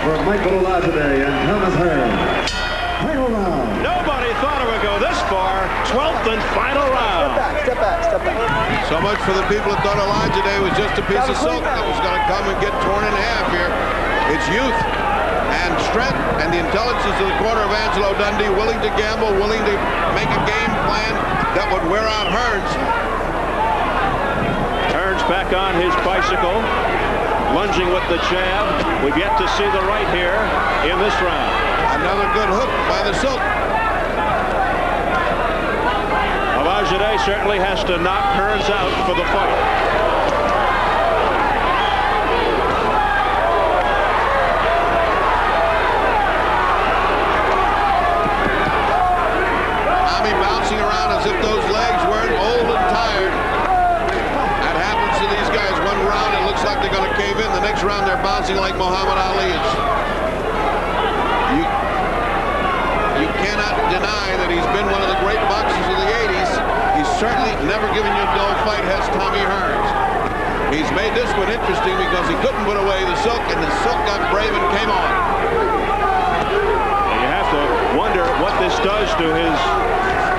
for Michael Olajide and Thomas Hearns. Final round. Nobody thought it would go this far. 12th and final round. Step back. So much for the people that thought Olajide was just a piece of silk that was going to come and get torn in half here. It's youth and strength and the intelligence of the corner of Angelo Dundee, willing to gamble, willing to make a game plan that would wear out Hearns. Hearns back on his bicycle, lunging with the jab. We've yet to see the right here in this round. Another good hook by the silk. Olajide certainly has to knock Hearns out for the fight. Tommy bouncing around as if those legs weren't old and tired. That happens to these guys. One round it looks like they're going to cave in. The next round they're bouncing like Muhammad Ali is. You cannot deny that he's been one of the great boxers of the 80s. He's certainly never given you a dull fight, has Tommy Hearns. He's made this one interesting because he couldn't put away the silk, and the silk got brave and came on. And you have to wonder what this does to his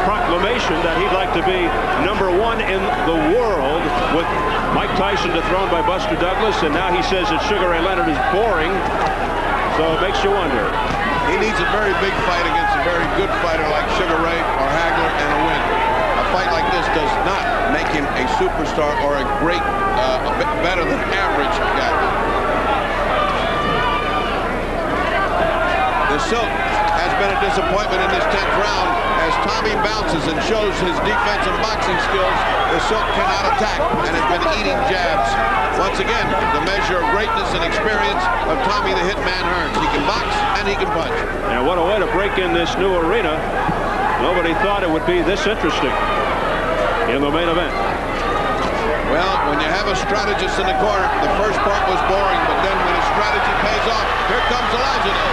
proclamation that he'd like to be #1 in the world, with Mike Tyson dethroned by Buster Douglas, and now he says that Sugar Ray Leonard is boring. So it makes you wonder. He needs a very big fight against a very good fighter like Sugar Ray or Hagler and a win. A fight like this does not make him a superstar or a great, a bit better than average guy. The silk has been a disappointment in this 10th round as Tommy bounces and shows his defense and boxing skills. The silk cannot attack and has been eating jabs. Once again, the measure of greatness and experience of Tommy the Hitman Hearns. He can box and he can punch. And what a way to break in this new arena. Nobody thought it would be this interesting in the main event. Well, when you have a strategist in the corner, the first part was boring, but then when his strategy pays off, here comes Olajide.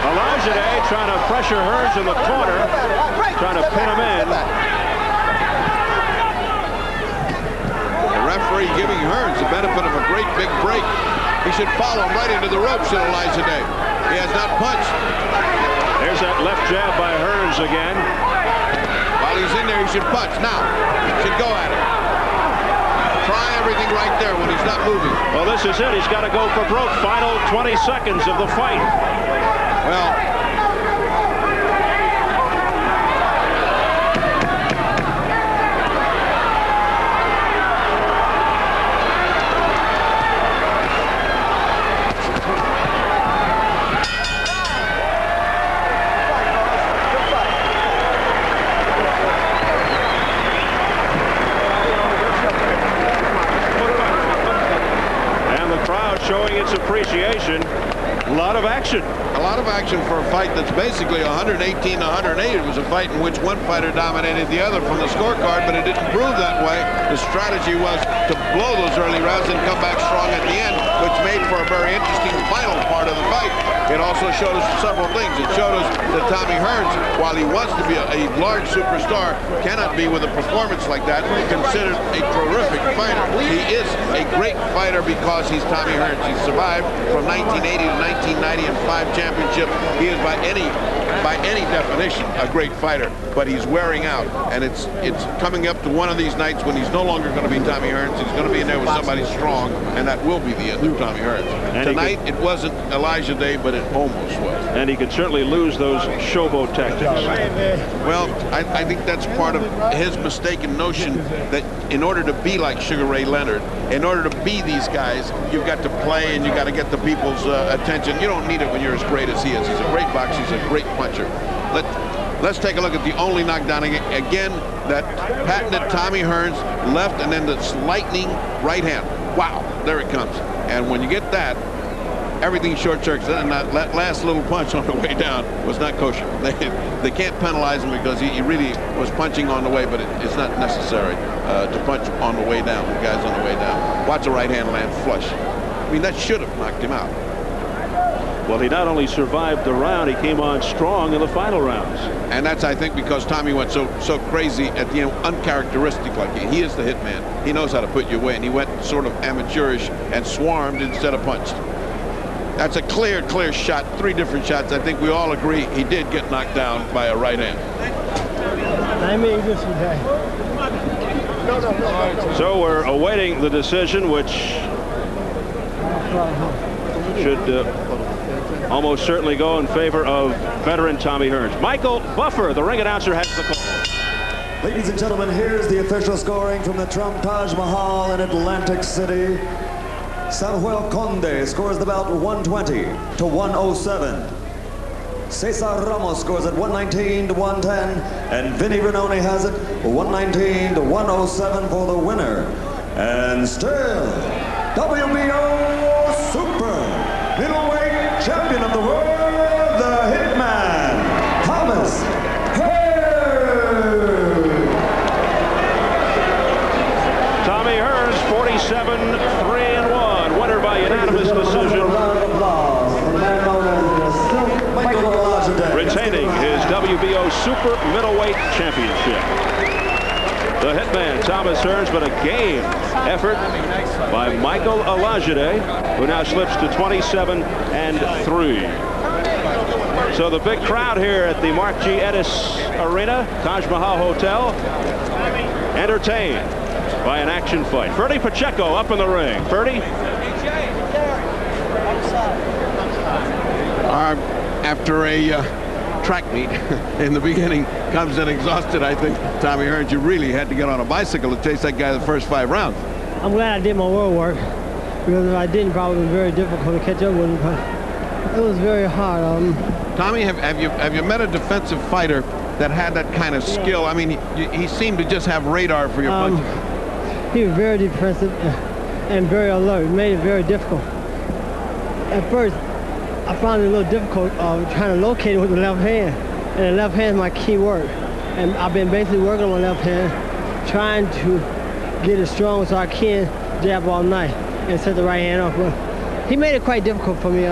Olajide trying to pressure Hearns in the corner, trying to pin him in. The referee giving Hearns the benefit of a great big break. He should follow him right into the ropes, should Olajide. He has not punched. There's that left jab by Hearns again. While he's in there, he should punch. Now, should go at it. Try everything right there when he's not moving. Well, this is it. He's got to go for broke. Final 20 seconds of the fight. Well, showing its appreciation. A lot of action. A lot of action for a fight that's basically 118 to 108. It was a fight in which one fighter dominated the other from the scorecard, but it didn't prove that way. The strategy was to blow those early rounds and come back strong at the end, which made for a very interesting final part of the fight. It also showed us several things. It showed us that Tommy Hearns, while he wants to be a large superstar, cannot be with a performance like that considered a terrific fighter. He is a great fighter because he's Tommy Hearns. He survived from 1980 to 1990 and 5 championships. He is by any definition a great fighter, but he's wearing out, and it's coming up to one of these nights when he's no longer going to be Tommy Hearns. He's going to be in there with somebody strong, and that will be the end of Tommy Hearns. Tonight it wasn't Olajide, but it almost was. And he could certainly lose those showboat tactics. Well, I think that's part of his mistaken notion that in order to be like Sugar Ray Leonard, in order to be these guys, you've got to play and you got to get the people's attention. You don't need it when you're as great as he is. He's a great boxer. He's a great puncher. Let's take a look at the only knockdown again. That patented Tommy Hearns left, and then this lightning right hand. Wow, there it comes. And when you get that, everything short circuits. And that last little punch on the way down was not kosher. They can't penalize him because he really was punching on the way, but it's not necessary to punch on the way down. The guy's on the way down. Watch the right hand land flush. I mean, that should have knocked him out. Well, he not only survived the round, he came on strong in the final rounds. And that's, I think, because Tommy went so crazy at the end, uncharacteristic like he is the hitman. He knows how to put you away, and he went sort of amateurish and swarmed instead of punched. That's a clear shot, 3 different shots. I think we all agree he did get knocked down by a right hand. So we're awaiting the decision, which should almost certainly go in favor of veteran Tommy Hearns. Michael Buffer, the ring announcer, has the call. Ladies and gentlemen, here's the official scoring from the Trump Taj Mahal in Atlantic City. Samuel Conde scores the bout 120 to 107. Cesar Ramos scores at 119 to 110, and Vinny Ranoni has it 119 to 107 for the winner. And still, WBO Super Middleweight Champion of the World, the Hitman, Thomas Hearns. Tommy Hearns, 47-3-1, winner by unanimous decision, retaining his WBO Super Middleweight Championship. The Hitman, Thomas Hearns, but a game effort by Michael Olajide, who now slips to 27-3. So the big crowd here at the Mark G. Edis Arena, Taj Mahal Hotel, entertained by an action fight. Ferdy Pacheco up in the ring. Ferdy? After a track meet in the beginning, comes in exhausted. I think, Tommy Hearns, you really had to get on a bicycle to chase that guy the first 5 rounds. I'm glad I did my world work, because if I didn't, probably would be very difficult to catch up with him. But it was very hard. Tommy, have you met a defensive fighter that had that kind of skill? I mean, he seemed to just have radar for your punches. He was very defensive and very alert. It made it very difficult. At first, I found it a little difficult trying to locate it with the left hand. And the left hand is my key work. And I've been basically working on my left hand, trying to get it strong so I can jab all night and set the right hand off. But he made it quite difficult for me.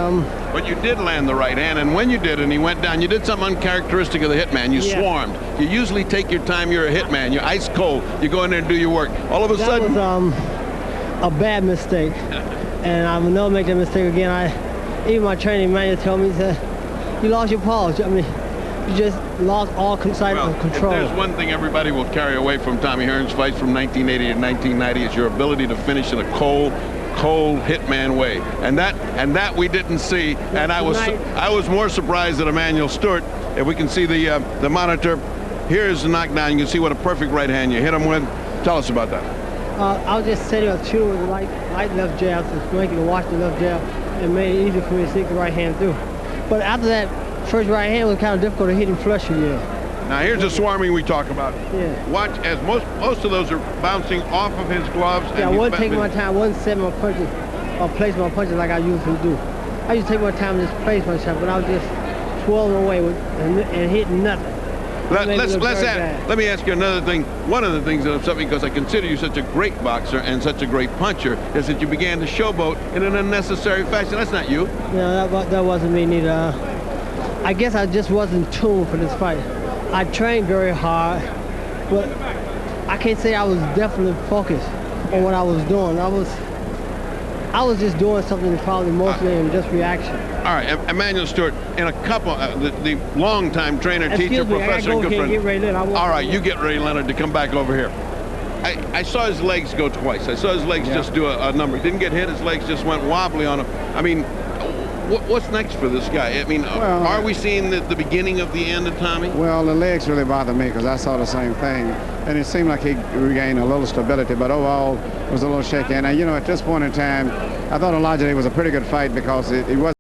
But you did land the right hand, and when you did and he went down, you did something uncharacteristic of the hitman. You swarmed. You usually take your time. You're a hitman. You're ice cold. You go in there and do your work. All of a sudden... That was a bad mistake. And I will never make that mistake again. Even my training manual told me, he said, you lost your pause. I mean, you just lost all sight of control. If there's one thing everybody will carry away from Tommy Hearns' fights from 1980 to 1990 is your ability to finish in a cold hitman way, and that we didn't see. And I was more surprised than Emmanuel Stewart. If we can see the monitor, here's the knockdown. You can see what a perfect right hand you hit him with. Tell us about that. I was just setting up shooting with the light left jab, so making to watch the left jab, and made it easy for me to sneak the right hand through. But after that first right hand, it was kind of difficult to hit him flush again. Now here's the swarming we talk about. Yeah. Watch as most of those are bouncing off of his gloves. Yeah, I wasn't taking my time. I wasn't setting my punches or placing my punches like I usually do. I used to take my time and just place my shot, but I was just swirling away and hitting nothing. Let me ask you another thing. One of the things that upset me, because I consider you such a great boxer and such a great puncher, is that you began to showboat in an unnecessary fashion. That's not you. No, that wasn't me neither. I guess I just wasn't tuned for this fight. I trained very hard, but I can't say I was definitely focused on what I was doing. I was just doing something probably mostly in just reaction. All right, Emmanuel Stewart, in a couple, the longtime trainer, teacher, professor, good friend. All right, you get Ray Leonard to come back over here. I saw his legs go twice. I saw his legs just do a number. He didn't get hit. His legs just went wobbly on him. I mean, what's next for this guy? I mean, are we seeing the beginning of the end of Tommy? Well, the legs really bothered me because I saw the same thing. And it seemed like he regained a little stability, but overall it was a little shaky. And, you know, at this point in time, I thought Olajide was a pretty good fight because it was